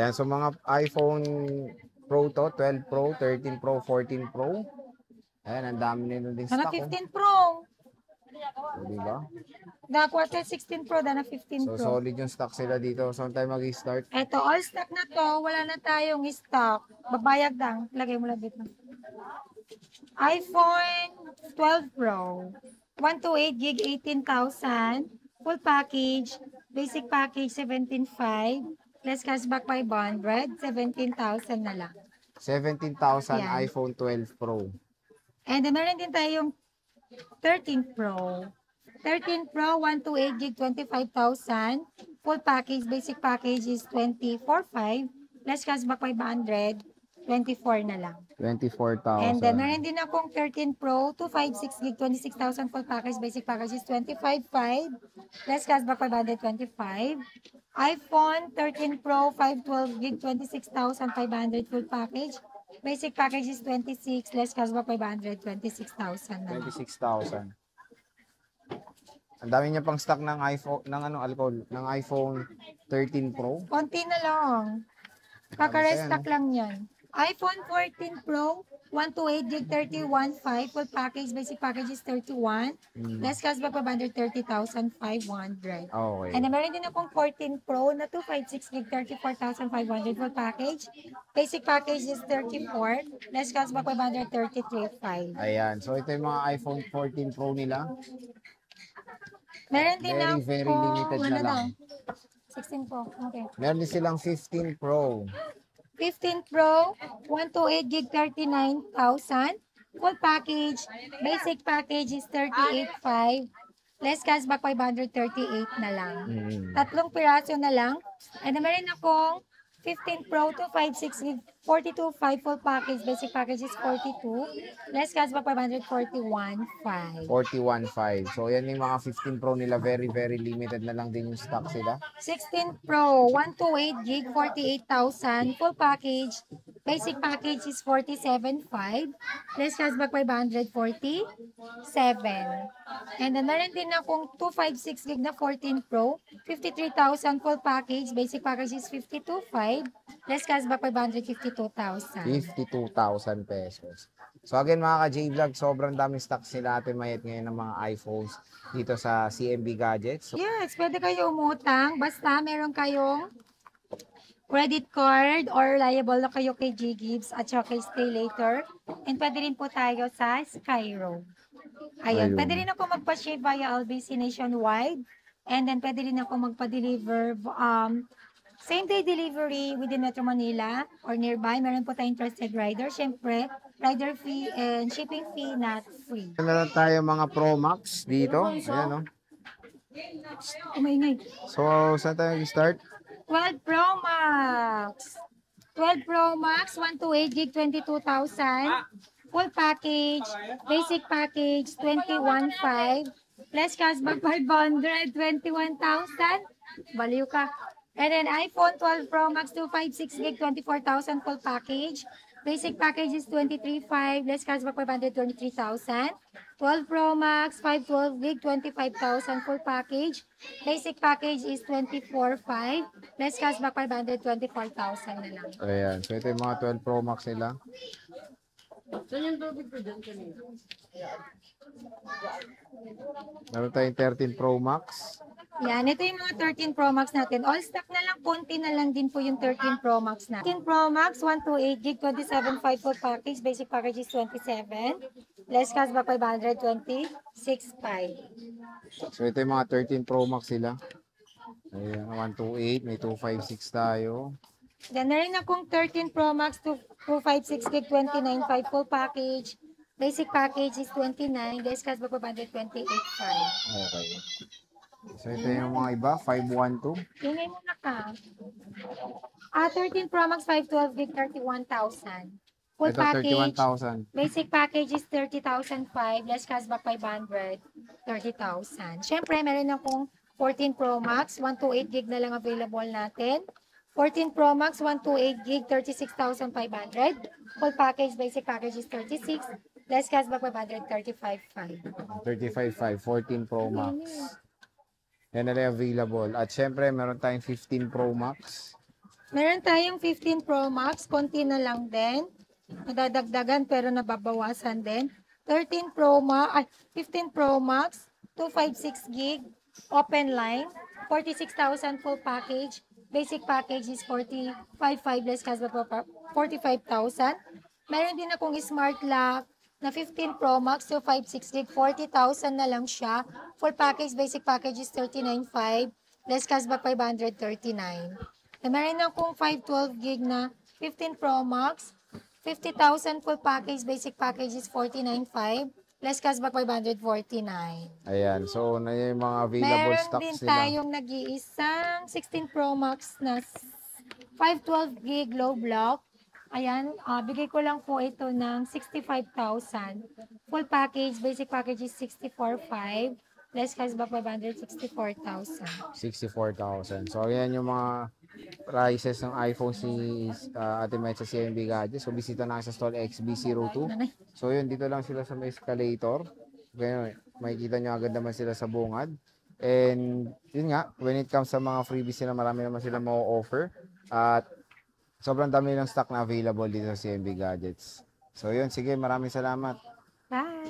Ayan, so mga iPhone Pro to, 12 Pro, 13 Pro, 14 Pro. Ayan, ang dami nila din Dana stock. 15 Pro. So, diba? Da quarter 16 Pro, dana 15 So, Pro. solid yung stock sila dito. Saan tayo mag-start? Ito, all stock na to. Wala na tayong stock. Babayag lang. Lagay mo lang dito. iPhone 12 Pro. 128 gig, 18,000. Full package. Basic package, 17,500. Less cashback 500. 17,000 na lang. 17,000 Yan. iPhone 12 Pro. And then, meron din tayong 13 Pro. 13 Pro, 128 gig, 25,000. Full package, basic package is 24,500. Less cashback 500, 24 na lang. 24,000. And then, meron din akong 13 Pro, 256 gig, 26,000. Full package, basic package is 25,500. Less cashback 525. iPhone 13 Pro, 512 gig, 26,500. Full package. Basic package is 26, less cashback 500, 26,000 na lang. 26,000. Ang dami niya pang stock ng iPhone, ng alcohol, ng iPhone 13 Pro. Konti na lang. Kaka-restock lang yan. iPhone 14 Pro, 128 gig, 31,500. Full package, basic package is 31. Less cashback 530,500. Okay. And then, meron din akong 14 Pro na 256 gig, 34,500. Full package. Basic package is 34. Less cashback 533,500. Ayan. So, ito yung mga iPhone 14 Pro nila. Meron din ako, Very limited na lang. 16 Pro. Okay. Meron din silang 15 Pro. 15 Pro, 128 gig, 39,000. Full package, basic package is 38,500. Less cashback 538 na lang. Tatlong piraso na lang. And then, meron akong 15 Pro, 256 gig, 42,500. Full package, basic package is 42. Less cashback 541,500. 41.5. So, yan yung mga 15 Pro nila. Very limited na lang din yung stock sila. 16 Pro, 128 gig, 48,000. Full package. Basic package is 47,500. Less cashback 547. And then, meron din akong 256 gig na 14 Pro. 53,000 full package. Basic package is 52,500. Less cashback 552,000. 52,000 pesos. So again mga ka-J-Vlog, sobrang daming stock sila natin mayat ngayon ng mga iPhones dito sa CMB Gadgets. So, yes, pwede kayo umutang. Basta meron kayong credit card or liable na kayo kay G-Gibbs at saka kay Stay Later. And pwede rin po tayo sa Skyro. Ayan, pwede rin ako magpa-ship via LBC nationwide. And then pwede rin ako magpa-deliver same-day delivery within Metro Manila or nearby. Meron po tayong trusted rider. Siyempre, rider fee and shipping fee not free. meron tayo mga Pro Max dito. Ayan o. Umingay. So, saan tayo start? 12 Pro Max. 12 Pro Max, 128 gig, 22,000. Full package, basic package, 21,500. Plus cashback 500, 21,000. Baliw ka. And then iPhone 12 Pro Max 256 gig, 24,000 full package. Basic package is 23,500. Less cashback 523,000. 12 Pro Max 512 gig, 25,000 full package. Basic package is 24,500. Less cashback 524,000 na lang. Ayan. So, ito yung mga 12 Pro Max nila. Meron tayong 13 Pro Max. Yan, ito yung mga 13 Pro Max natin. All stock na lang, konti na lang din po yung 13 Pro Max natin. 13 Pro Max, 128 gig, 27,500 full package. Basic package is 27. Less cashback 526,500. So, ito yung mga 13 Pro Max sila. Ayan, 128. May 256 tayo. Then, na rin akong 13 Pro Max, 256 gig, 29,500 full package. Basic package is 29. Less cashback 528,500. Okay. So, ito yung mga iba. 512. Tingay muna ka. 13 Pro Max 512 gig 31,000. Full Ito, package. 31,000. Basic package is 30,005. Less cashback 500. 30,000. Siyempre, meron akong 14 Pro Max. 128 gig na lang available natin. 14 Pro Max 128 gig 36,500. Full package. Basic package is 36. Less cashback 535,500. 35.5. 14 Pro Max. Yan na lang available. At syempre, meron tayong 15 Pro Max. Meron tayong 15 Pro Max, konti na lang din. Nadadagdagan pero nababawasan din. 13 Pro Max, 15 Pro Max, 256 gig, open line, 46,000 full package. Basic package is 45,500 less cashback pa 45,000. Meron din akong smart lock na 15 Pro Max, 256 gig, 40,000 na lang siya. Full package, basic package is 39,500, less cashback 539. Meron akong 512 gig na 15 Pro Max, 50,000 full package, basic package is 49,500, less cashback 549. Ayan. So, na yung mga available Meron din stocks nila. tayong nag-iisang 16 Pro Max na 512 gig low block. Ayan, bigay ko lang po ito ng 65,000. Full package, basic package is 64,500, less cashback 564,000. 64,000. So, ayan yung mga prices ng iPhone si Ate Met sa CMB Gadgets. So, bisita na sa stall XB02. Nanay. So, yun, dito lang sila sa may escalator. Ganyan, makikita nyo agad naman sila sa bungad. And, yun nga, when it comes sa mga freebies nila, marami naman sila ma-offer. At, sobrang dami ng stock na available dito sa CMB Gadgets. So, yun, sige, maraming salamat. Bye!